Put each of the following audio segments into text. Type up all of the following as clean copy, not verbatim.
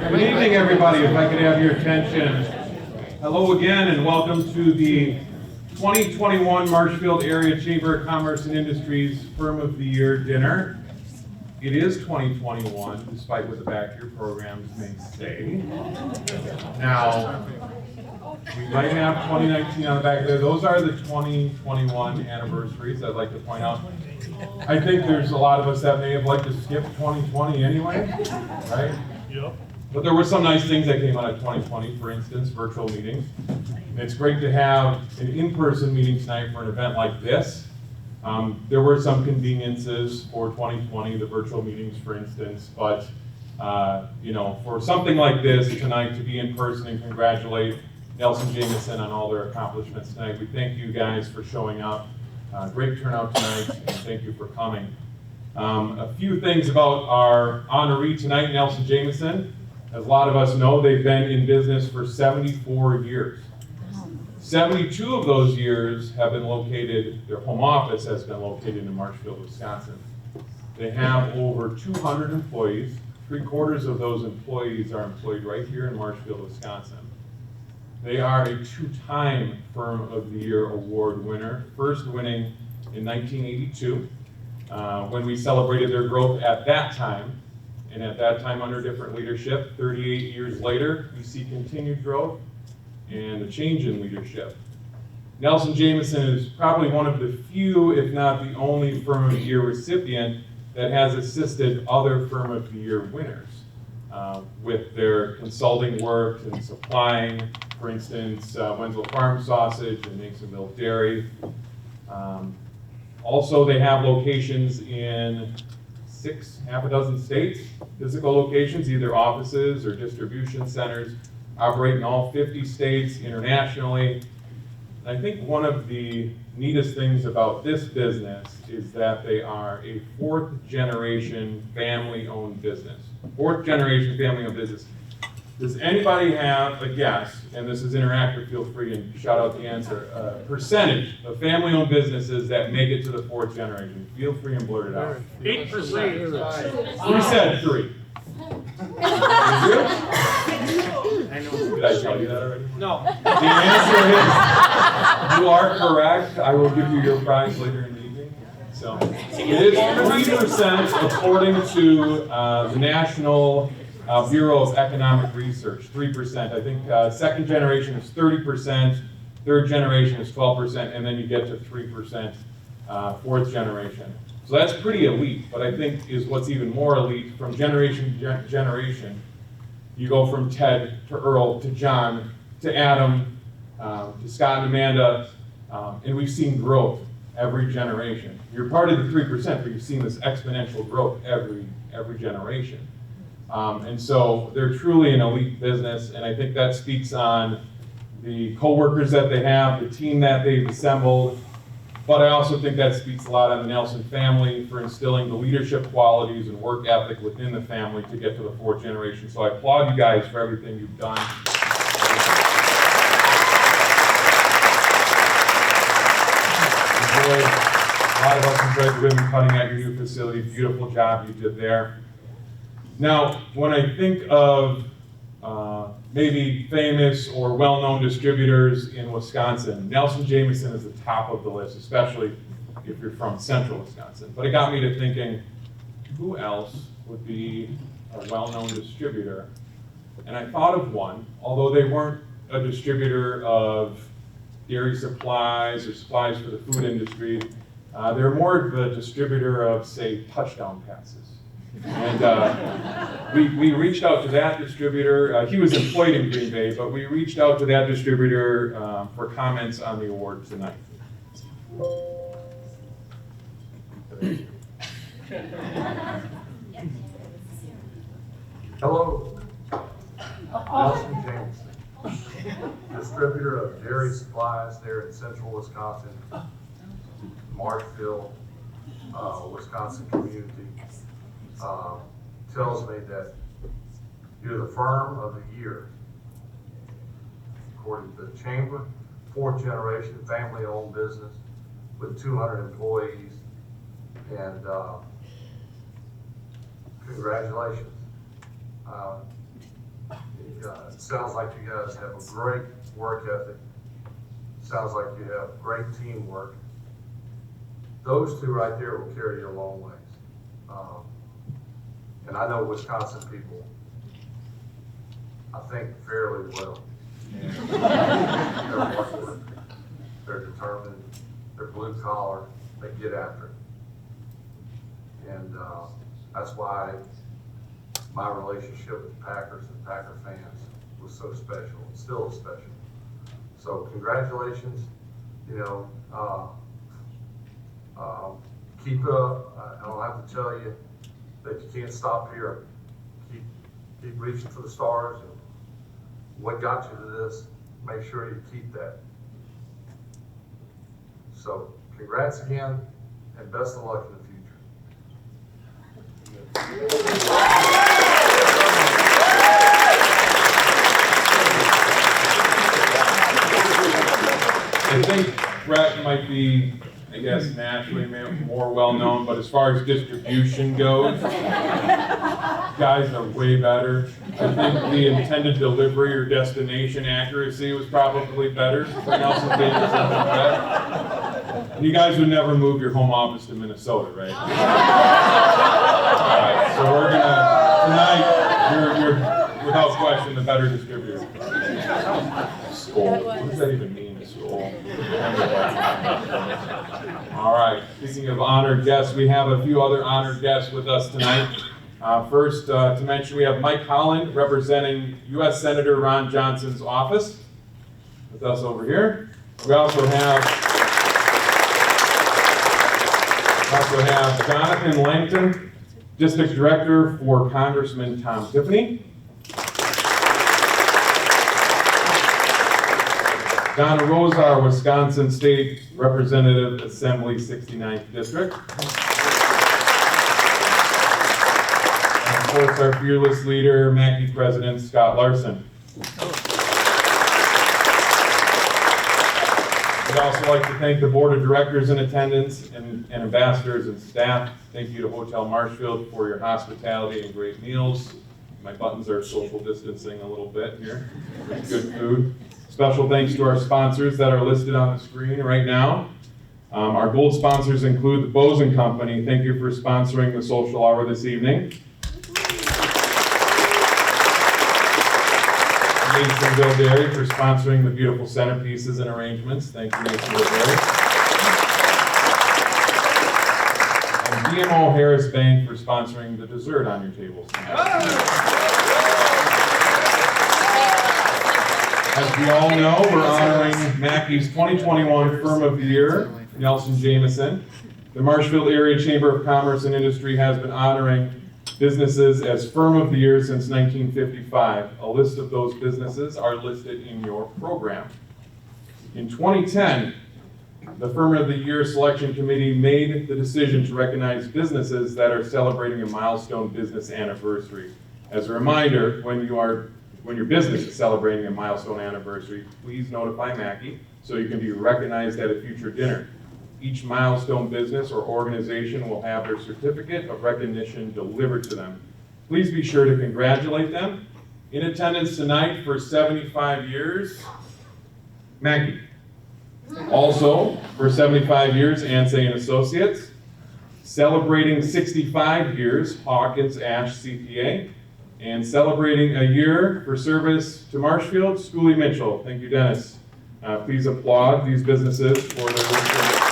Good evening, everybody. If I could have your attention. Hello again, and welcome to the 2021 Marshfield Area Chamber of Commerce and Industries Firm of the Year dinner. It is 2021, despite what the back of your programs may say. Now, we might have 2019 on the back there. Those are the 2021 anniversaries, I'd like to point out. I think there's a lot of us that may have liked to skip 2020 anyway, right? Yep. But there were some nice things that came out of 2020, for instance, virtual meetings. And it's great to have an in-person meeting tonight for an event like this. There were some conveniences for 2020, the virtual meetings, for instance, but for something like this tonight, to be in person and congratulate Nelson Jameson on all their accomplishments tonight. We thank you guys for showing up. Great turnout tonight, and thank you for coming. A few things about our honoree tonight, Nelson Jameson. As a lot of us know, they've been in business for 74 years. 72 of those years have been located, their home office has been located in Marshfield, Wisconsin. They have over 200 employees. 3/4 of those employees are employed right here in Marshfield, Wisconsin. They are a 2-time Firm of the Year award winner, first winning in 1982, when we celebrated their growth at that time. And at that time under different leadership. 38 years later, we see continued growth and a change in leadership. Nelson Jameson is probably one of the few, if not the only Firm of the Year recipient that has assisted other Firm of the Year winners with their consulting work and supplying, for instance, Wenzel Farm Sausage and Masonville Dairy. Also, they have locations in half a dozen states, physical locations, either offices or distribution centers, operate in all 50 states internationally. And I think one of the neatest things about this business is that they are a 4th generation family-owned business. 4th generation family-owned business. Does anybody have a guess, and this is interactive, feel free and shout out the answer, percentage of family-owned businesses that make it to the 4th generation? Feel free and blurt it out. 8%. Who said 3? Did I tell you that already? No. The answer is, you are correct. I will give you your prize later in the evening. So, it is 3% according to the National Bureau of Economic Research, 3%. I think 2nd generation is 30%, 3rd generation is 12%, and then you get to 3%, 4th generation. So that's pretty elite, but I think is what's even more elite from generation to generation. You go from Ted to Earl to John to Adam to Scott and Amanda, and we've seen growth every generation. You're part of the 3%, but you've seen this exponential growth every generation. And so they're truly an elite business, and I think that speaks on the co-workers that they have, the team that they've assembled, but I also think that speaks a lot on the Nelson family for instilling the leadership qualities and work ethic within the family to get to the 4th generation. So I applaud you guys for everything you've done. A lot of us enjoyed the ribbon cutting at your new facility. Beautiful job you did there. Now, when I think of maybe famous or well-known distributors in Wisconsin, Nelson Jameson is the top of the list, especially if you're from central Wisconsin. But it got me to thinking, who else would be a well-known distributor? And I thought of one, although they weren't a distributor of dairy supplies or supplies for the food industry. They're more of a distributor of, say, touchdown passes. And we reached out to that distributor. He was employed in Green Bay, but we reached out to that distributor for comments on the award tonight. Hello, Nelson Jameson, distributor of dairy supplies there in central Wisconsin, Marshfield, Wisconsin community. Tells me that you're the Firm of the Year, according to the Chamber, 4th generation family-owned business with 200 employees, and congratulations. It sounds like you guys have a great work ethic. Sounds like you have great teamwork. Those two right there will carry you a long ways. And I know Wisconsin people, I think fairly well. They're hard, they're determined, they're blue collar, they get after it. And that's why my relationship with the Packers and Packer fans was so special, and still is special. So congratulations, you know, keep up. I don't have to tell you that you can't stop here. Keep reaching for the stars, and what got you to this, make sure you keep that. So congrats again, and best of luck in the future. I think Brett might be, I guess, naturally more well-known, but as far as distribution goes, guys are way better. I think the intended delivery or destination accuracy was probably better for Nelson Jameson and Brett. You guys would never move your home office to Minnesota, right? All right, so we're gonna, tonight, you're without question the better distributor. Skull. What does that even mean, skull? All right, speaking of honored guests, we have a few other honored guests with us tonight. First, to mention, we have Mike Holland representing U.S. Senator Ron Johnson's office with us over here. We also have Jonathan Langton, District Director for Congressman Tom Tiffany. Donna Rosar, Wisconsin State Representative, Assembly 69th District. And of course, our fearless leader, Macci President Scott Larson. We'd also like to thank the Board of Directors in attendance and ambassadors and staff. Thank you to Hotel Marshfield for your hospitality and great meals. My buttons are social distancing a little bit here. Good food. Special thanks to our sponsors that are listed on the screen right now. Our gold sponsors include the Bose & Company. Thank you for sponsoring the social hour this evening. Masonville Dairy for sponsoring the beautiful centerpieces and arrangements. Thank you, Masonville Dairy. And BMO Harris Bank for sponsoring the dessert on your tables tonight. As we all know, we're honoring Mackey's 2021 Firm of the Year, Nelson Jameson. The Marshfield Area Chamber of Commerce and Industry has been honoring businesses as Firm of the Year since 1955. A list of those businesses are listed in your program. In 2010, the Firm of the Year Selection Committee made the decision to recognize businesses that are celebrating a milestone business anniversary. As a reminder, when your business is celebrating a milestone anniversary, please notify Macci so you can be recognized at a future dinner. Each milestone business or organization will have their certificate of recognition delivered to them. Please be sure to congratulate them. In attendance tonight for 75 years, Macci. Also, for 75 years, Ansay & Associates. Celebrating 65 years, Hawkins Ash CPA. And celebrating a year for service to Marshfield, Schooley Mitchell. Thank you, Dennis. Please applaud these businesses for their anniversary.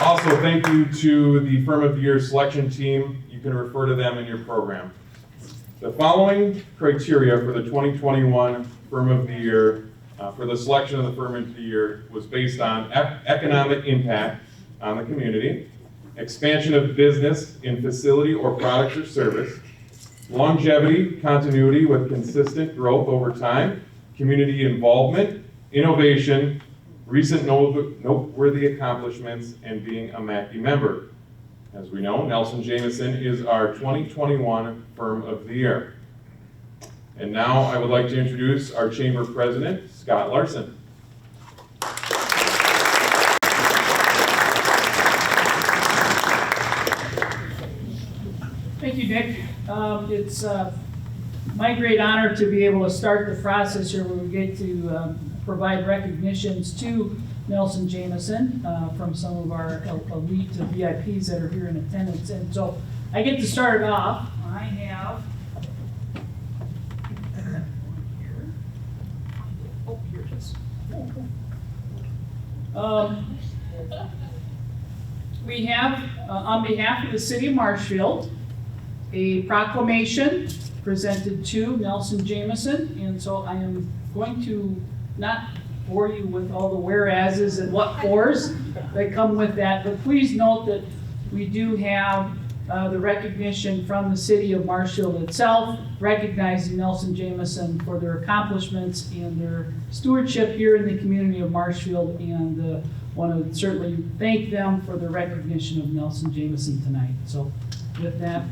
Also, thank you to the Firm of the Year selection team. You can refer to them in your program. The following criteria for the 2021 Firm of the Year, for the selection of the Firm of the Year, was based on economic impact on the community, expansion of business in facility or product or service, longevity, continuity with consistent growth over time, community involvement, innovation, recent noteworthy accomplishments, and being a Macci member. As we know, Nelson Jameson is our 2021 Firm of the Year. And now I would like to introduce our Chamber President, Scott Larson. you, Nick. It's my great honor to be able to start the process here where we get to provide recognitions to Nelson Jameson from some of our elite VIPs that are here in attendance. And so I get to start it off. I have here it is. We have, on behalf of the city of Marshfield, a proclamation presented to Nelson Jameson. And so I am going to not bore you with all the whereases and what fors that come with that, but please note that we do have the recognition from the city of Marshfield itself, recognizing Nelson Jameson for their accomplishments and their stewardship here in the community of Marshfield, and want to certainly thank them for the recognition of Nelson Jameson tonight. So with that,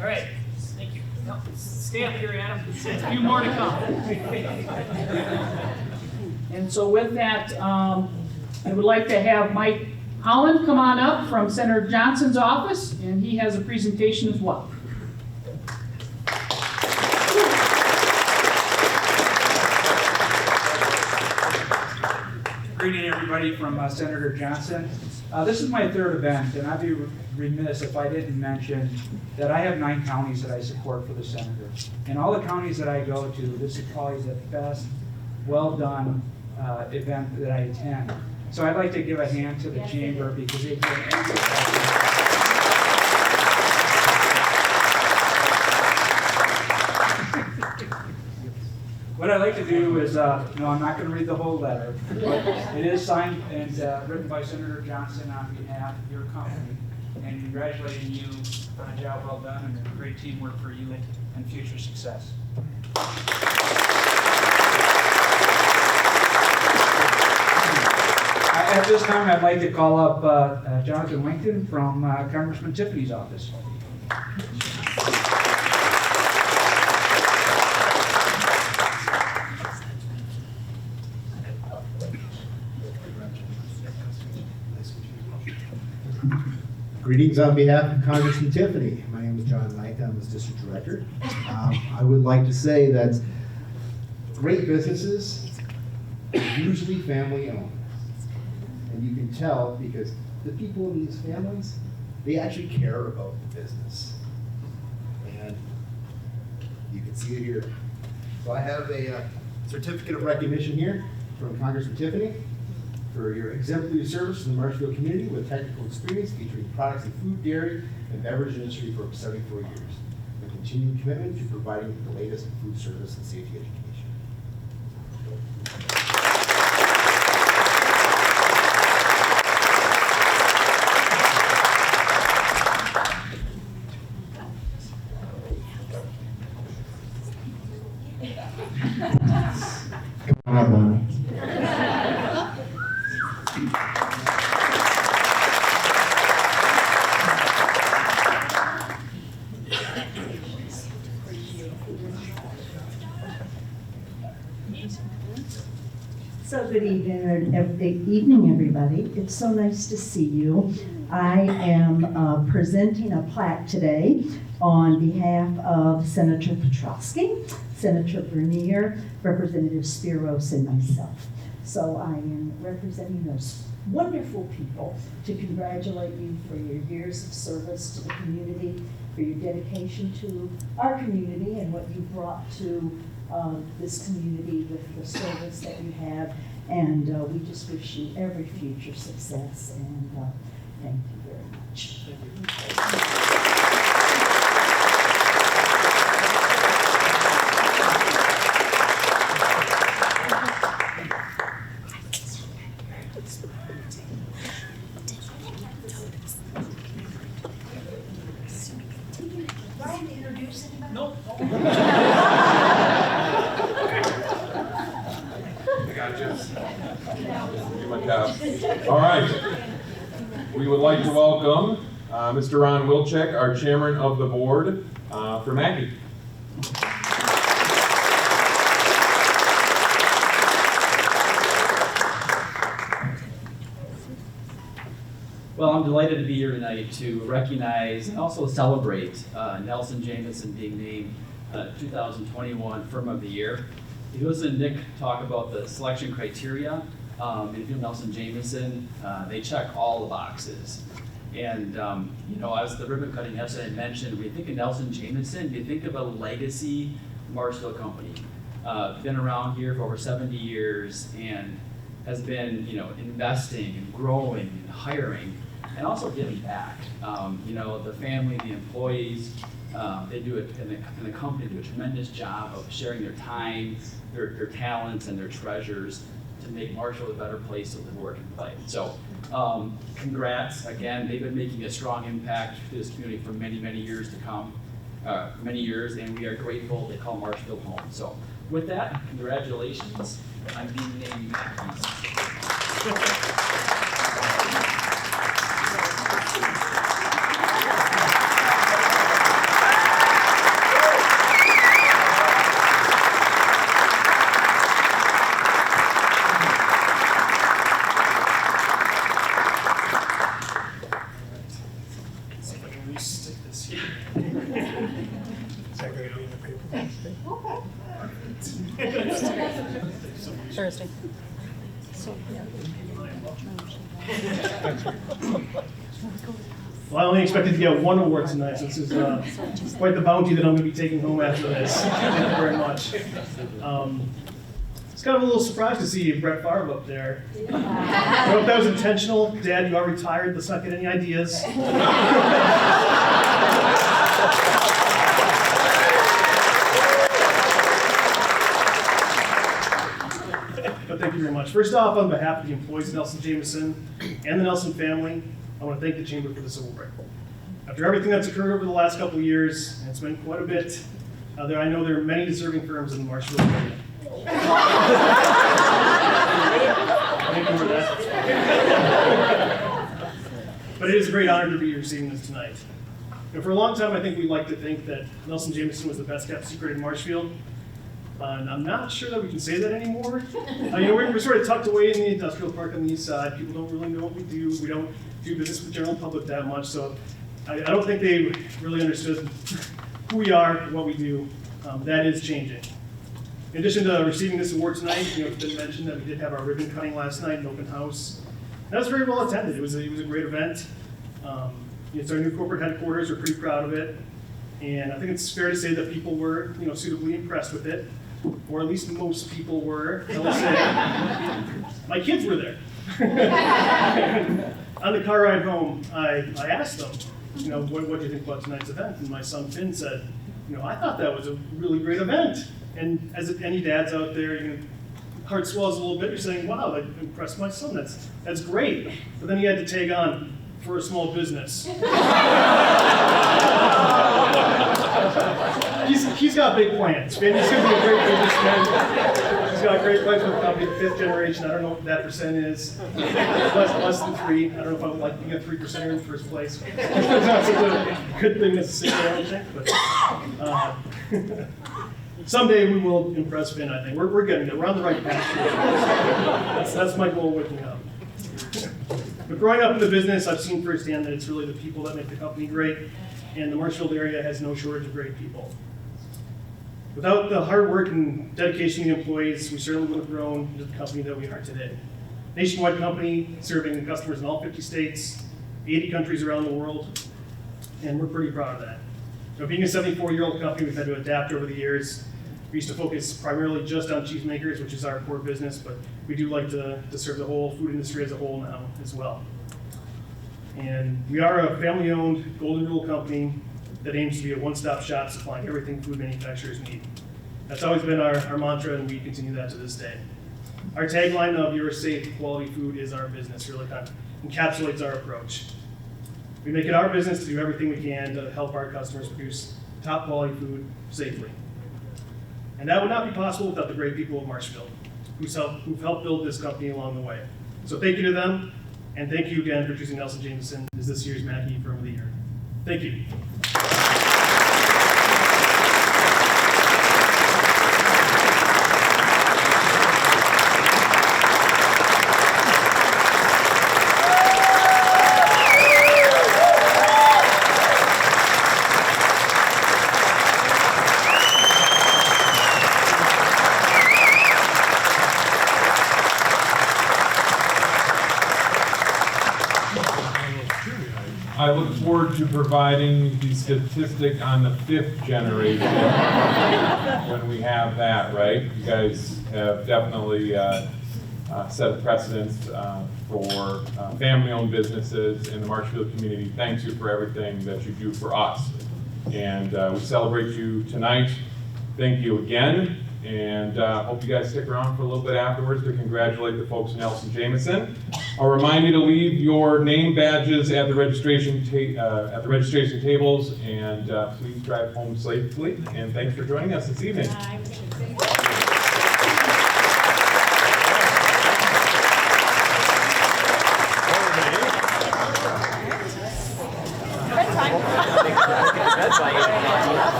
all right, thank you. No, stay up here, Adam. A few more to come. And so with that, I would like to have Mike Holland come on up from Senator Johnson's office, and he has a presentation as well. Greeting everybody from Senator Johnson. This is my third event, and I'd be remiss if I didn't mention that I have 9 counties that I support for the senator. And all the counties that I go to, this is probably the best, well-done event that I attend. So I'd like to give a hand to the chamber because they've been What I'd like to do is, I'm not going to read the whole letter, but it is signed and written by Senator Johnson on behalf of your company, and congratulating you on a job well done and great teamwork for you and future success. At this time, I'd like to call up Jonathan Langton from Congressman Tiffany's office. Greetings on behalf of Congressman Tiffany. My name is John Langton. I'm his district director. I would like to say that great businesses are usually family owned. And you can tell because the people in these families, they actually care about the business. And you can see it here. So I have a certificate of recognition here from Congressman Tiffany for your exemplary service to the Marshfield community with technical experience featuring products in food, dairy, and beverage industry for over 74 years. And continued commitment to providing the latest in food service and safety education. So good evening, everybody. It's so nice to see you. I am presenting a plaque today on behalf of Senator Petrosky, Senator Bernier, Representative Spiros, and myself. So I am representing those wonderful people to congratulate you for your years of service to the community, for your dedication to our community and what you brought to this community with the service that you have, and we just wish you every future success, and thank you very much. Ryan, introduce anybody? Nope. I got you. Do my job. All right. We would like to welcome Mr. Ron Wilceck, our chairman of the board for Macci. Well, I'm delighted to be here tonight to recognize and also celebrate Nelson Jameson being named 2021 Firm of the Year. If you listen to Nick talk about the selection criteria, and if you know Nelson Jameson, they check all the boxes. And you know, as the ribbon cutting yesterday mentioned, when you think of Nelson Jameson, you think of a legacy Marshville company. Been around here for over 70 years and has been, you know, investing and growing and hiring and also giving back. You know, the family, the employees, they do it, and the company do a tremendous job of sharing their time, their talents, and their treasures to make Marshville a better place to live, work, and play. So, congrats again. They've been making a strong impact to this community for many, many years to come, many years, and we are grateful they call Marshville home. So, with that, congratulations. I'm being named Macci. Thursday. Well, I only expected to get one award tonight, so this is quite the bounty that I'm going to be taking home after this. Thank you very much. It's kind of a little surprised to see Brett Favre up there. I don't know if that was intentional. Dad, you are retired. Let's not get any ideas. But thank you very much. First off, on behalf of the employees of Nelson Jameson and the Nelson family, I want to thank the Chamber for this award. After everything that's occurred over the last couple of years, and it's been quite a bit, I know there are many deserving firms in the Marshville area. Thank you for that. But it is a great honor to be receiving this tonight. And for a long time, I think we like to think that Nelson Jameson was the best kept secret in Marshfield. And I'm not sure that we can say that anymore. You know, we're sort of tucked away in the industrial park on the east side. People don't really know what we do. We don't do business with the general public that much. So I don't think they really understood who we are, what we do. That is changing. In addition to receiving this award tonight, you know, it's been mentioned that we did have our ribbon cutting last night, an open house. That was very well attended. It was a great event. It's our new corporate headquarters. We're pretty proud of it. And I think it's fair to say that people were, you know, suitably impressed with it. Or at least most people were, I will say. My kids were there. On the car ride home, I asked them, you know, what do you think about tonight's event? And my son Finn said, you know, I thought that was a really great event. And as any dads out there, your heart swells a little bit. You're saying, wow, that impressed my son. That's great. But then he had to tag on for a small business. He's got big plans. He's going to be a great businessman. He's got great plans with the company, the 5th generation. I don't know what that percent is. Less than 3. I don't know if I would like being a 3%er in the first place. It's not such a good thing necessarily, I don't think. But someday we will impress Finn, I think. We're getting it. We're on the right path. That's my goal waking up. But growing up in the business, I've seen firsthand that it's really the people that make the company great, and the Marshfield area has no shortage of great people. Without the hard work and dedication of the employees, we certainly would have grown into the company that we are today. Nationwide company serving customers in all 50 states, 80 countries around the world, and we're pretty proud of that. So being a 74-year-old company, we've had to adapt over the years. We used to focus primarily just on cheesemakers, which is our core business, but we do like to serve the whole food industry as a whole now as well. And we are a family-owned golden rule company that aims to be a one-stop shop supplying everything food manufacturers need. That's always been our mantra, and we continue that to this day. Our tagline of "Your safe, quality food is our business" really kind of encapsulates our approach. We make it our business to do everything we can to help our customers produce top quality food safely. And that would not be possible without the great people of Marshfield, who've helped build this company along the way. So thank you to them And thank you again for choosing Nelson Jameson as this year's Macci Firm of the Year. Thank you. I look forward to providing the statistic on the 5th generation when we have that, right? You guys have definitely set precedents for family-owned businesses in the Marshfield community. Thank you for everything that you do for us. And we celebrate you tonight. Thank you again. And hope you guys stick around for a little bit afterwards to congratulate the folks in Nelson Jameson. I'll remind you to leave your name badges at the registration tables, and please drive home safely. And thanks for joining us this evening.